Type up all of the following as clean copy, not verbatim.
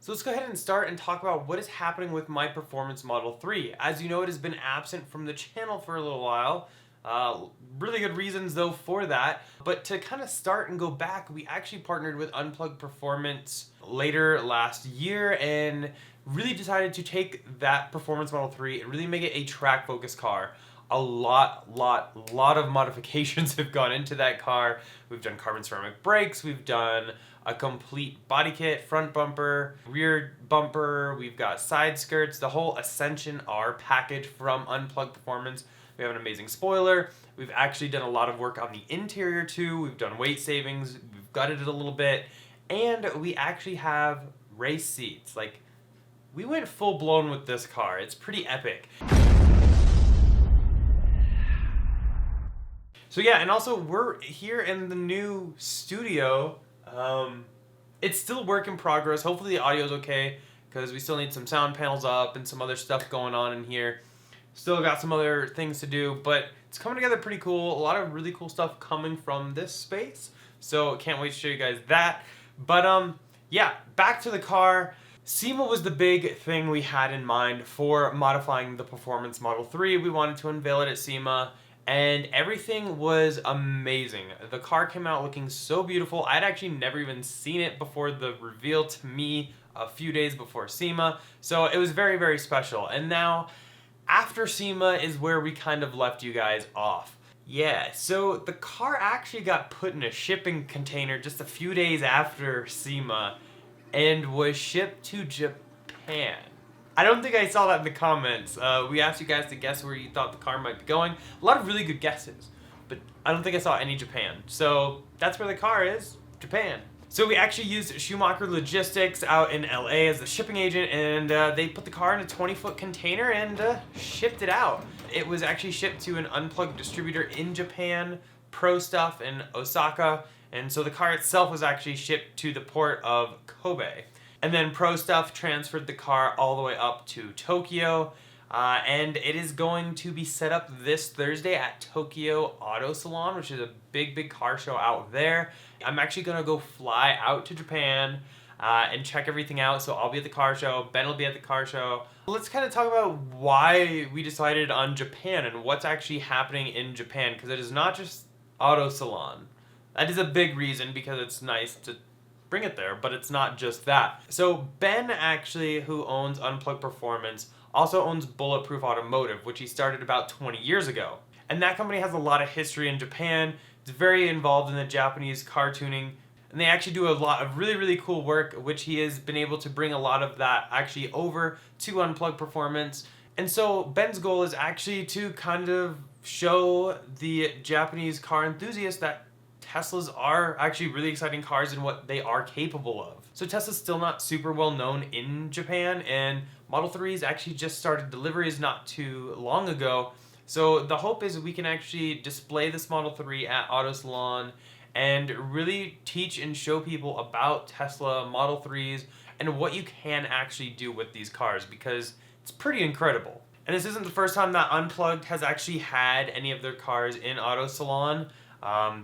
So let's go ahead and start and talk about what is happening with my Performance Model 3. As you know, it has been absent from the channel for a little while. Really good reasons though for that. But to kind of start and go back, we actually partnered with Unplugged Performance later last year and really decided to take that Performance Model 3 and really make it a track focused car. A lot of modifications have gone into that car. We've done carbon ceramic brakes, we've done a complete body kit, front bumper, rear bumper, we've got side skirts, the whole Ascension R package from Unplugged Performance. We have an amazing spoiler. We've actually done a lot of work on the interior too. We've done weight savings, we've gutted it a little bit, and we actually have race seats. Like, we went full blown with this car. It's pretty epic. So yeah, and also we're here in the new studio. It's still work in progress. Hopefully the audio's okay, because we still need some sound panels up and some other stuff going on in here. Still got some other things to do, but it's coming together pretty cool. A lot of really cool stuff coming from this space. So can't wait to show you guys that. But yeah, back to the car. SEMA was the big thing we had in mind for modifying the Performance Model 3. We wanted to unveil it at SEMA, and everything was amazing. The car came out looking so beautiful. I'd actually never even seen it before the reveal to me a few days before SEMA, so it was very, very special. And now, after SEMA is where we kind of left you guys off. Yeah, so the car actually got put in a shipping container just a few days after SEMA and was shipped to Japan. I don't think I saw that in the comments. We asked you guys to guess where you thought the car might be going. A lot of really good guesses, but I don't think I saw any Japan. So that's where the car is, Japan. So we actually used Schumacher Logistics out in LA as the shipping agent, and they put the car in a 20-foot container and shipped it out. It was actually shipped to an Unplugged distributor in Japan, Pro Stuff in Osaka, and so the car itself was actually shipped to the port of Kobe. And then Pro Stuff transferred the car all the way up to Tokyo, and it is going to be set up this Thursday at Tokyo Auto Salon, which is a big car show out there. I'm actually going to go fly out to Japan and check everything out, so I'll be at the car show, Ben will be at the car show. Let's kind of talk about why we decided on Japan and what's actually happening in Japan, because it is not just Auto Salon. That is a big reason, because it's nice to bring it there, but it's not just that. So Ben actually, who owns Unplugged Performance, also owns Bulletproof Automotive, which he started about 20 years ago. And that company has a lot of history in Japan. It's very involved in the Japanese car tuning, and they actually do a lot of really cool work, which he has been able to bring a lot of that actually over to Unplugged Performance. And so Ben's goal is actually to kind of show the Japanese car enthusiasts that Teslas are actually really exciting cars and what they are capable of. So Tesla's still not super well known in Japan, and Model 3s actually just started deliveries not too long ago. So the hope is we can actually display this Model 3 at Auto Salon and really teach and show people about Tesla Model 3s and what you can actually do with these cars, because it's pretty incredible. And this isn't the first time that Unplugged has actually had any of their cars in Auto Salon.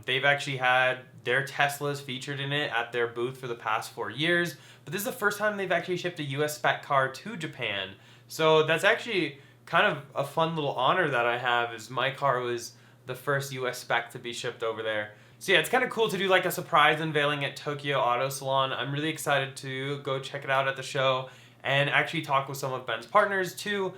They've actually had their Teslas featured in it at their booth for the past 4 years, but this is the first time they've actually shipped a US spec car to Japan. So that's actually kind of a fun little honor that I have, is my car was the first US spec to be shipped over there. So yeah, it's kind of cool to do like a surprise unveiling at Tokyo Auto Salon. I'm really excited to go check it out at the show and actually talk with some of Ben's partners too.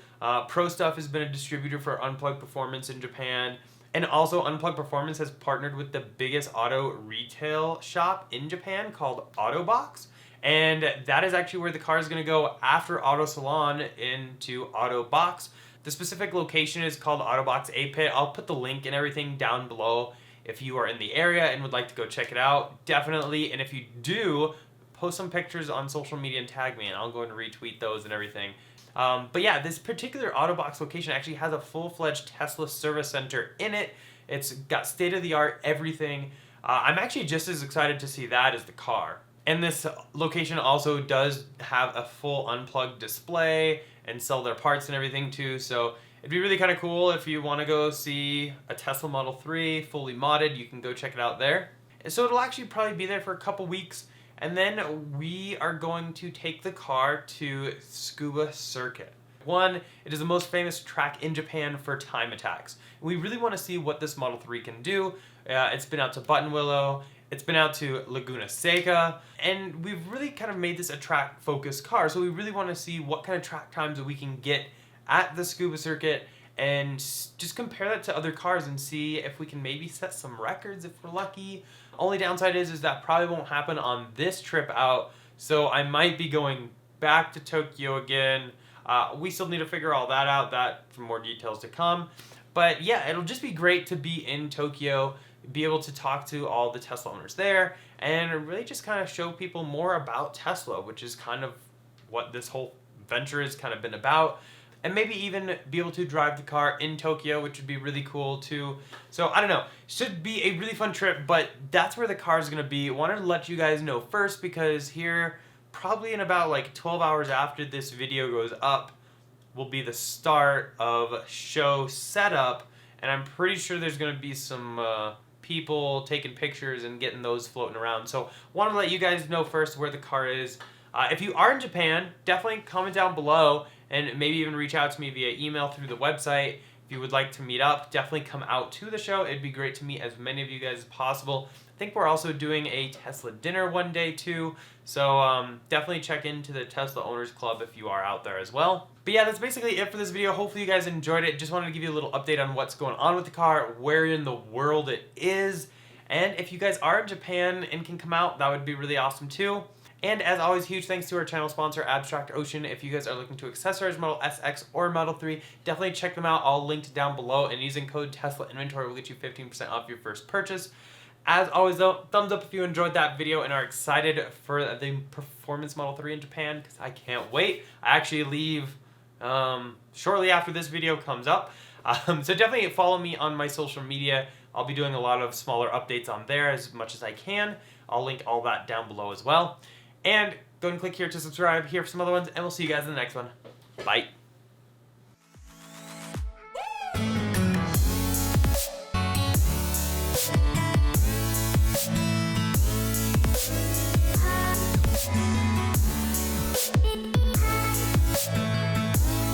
Pro Stuff has been a distributor for Unplugged Performance in Japan. And also, Unplugged Performance has partnered with the biggest auto retail shop in Japan called Autobox. And that is actually where the car is going to go after Auto Salon into Autobox. The specific location is called Autobox A-Pit. I'll put the link and everything down below if you are in the area and would like to go check it out. Definitely. And if you do, post some pictures on social media and tag me, and I'll go and retweet those and everything. But yeah, this particular Autobox location actually has a full-fledged Tesla service center in it. It's got state-of-the-art everything. I'm actually just as excited to see that as the car. And this location also does have a full Unplugged display and sell their parts and everything too. So it'd be really kind of cool if you want to go see a Tesla Model 3 fully modded. You can go check it out there. And so it'll actually probably be there for a couple weeks. And then we are going to take the car to Scuba Circuit. One, it is the most famous track in Japan for time attacks. We really want to see what this Model 3 can do. It's been out to Buttonwillow, it's been out to Laguna Seca, and we've really kind of made this a track-focused car, so we really want to see what kind of track times that we can get at the Scuba Circuit and just compare that to other cars and see if we can maybe set some records if we're lucky. Only downside is that probably won't happen on this trip out, so I might be going back to Tokyo again. We still need to figure all that out, for more details to come. But yeah, it'll just be great to be in Tokyo, be able to talk to all the Tesla owners there, and really just kind of show people more about Tesla, which is kind of what this whole venture has kind of been about. And maybe even be able to drive the car in Tokyo, which would be really cool too. So I don't know, should be a really fun trip, but that's where the car is gonna be. Wanted to let you guys know first because here, probably in about like 12 hours after this video goes up, will be the start of show setup, and I'm pretty sure there's gonna be some people taking pictures and getting those floating around. So wanted to let you guys know first where the car is. If you are in Japan, definitely comment down below and maybe even reach out to me via email through the website. If you would like to meet up, definitely come out to the show. It'd be great to meet as many of you guys as possible. I think we're also doing a Tesla dinner one day too, so definitely check into the Tesla Owners Club if you are out there as well. But yeah, that's basically it for this video. Hopefully you guys enjoyed it. Just wanted to give you a little update on what's going on with the car, where in the world it is, and if you guys are in Japan and can come out, that would be really awesome too. And as always, huge thanks to our channel sponsor, Abstract Ocean. If you guys are looking to accessorize Model S, X, or Model 3, definitely check them out, all linked down below, and using code TESLA INVENTORY will get you 15% off your first purchase. As always though, thumbs up if you enjoyed that video and are excited for the Performance Model 3 in Japan, because I can't wait. I actually leave shortly after this video comes up. So definitely follow me on my social media. I'll be doing a lot of smaller updates on there as much as I can. I'll link all that down below as well. And go and click here to subscribe here for some other ones, and we'll see you guys in the next one. Bye.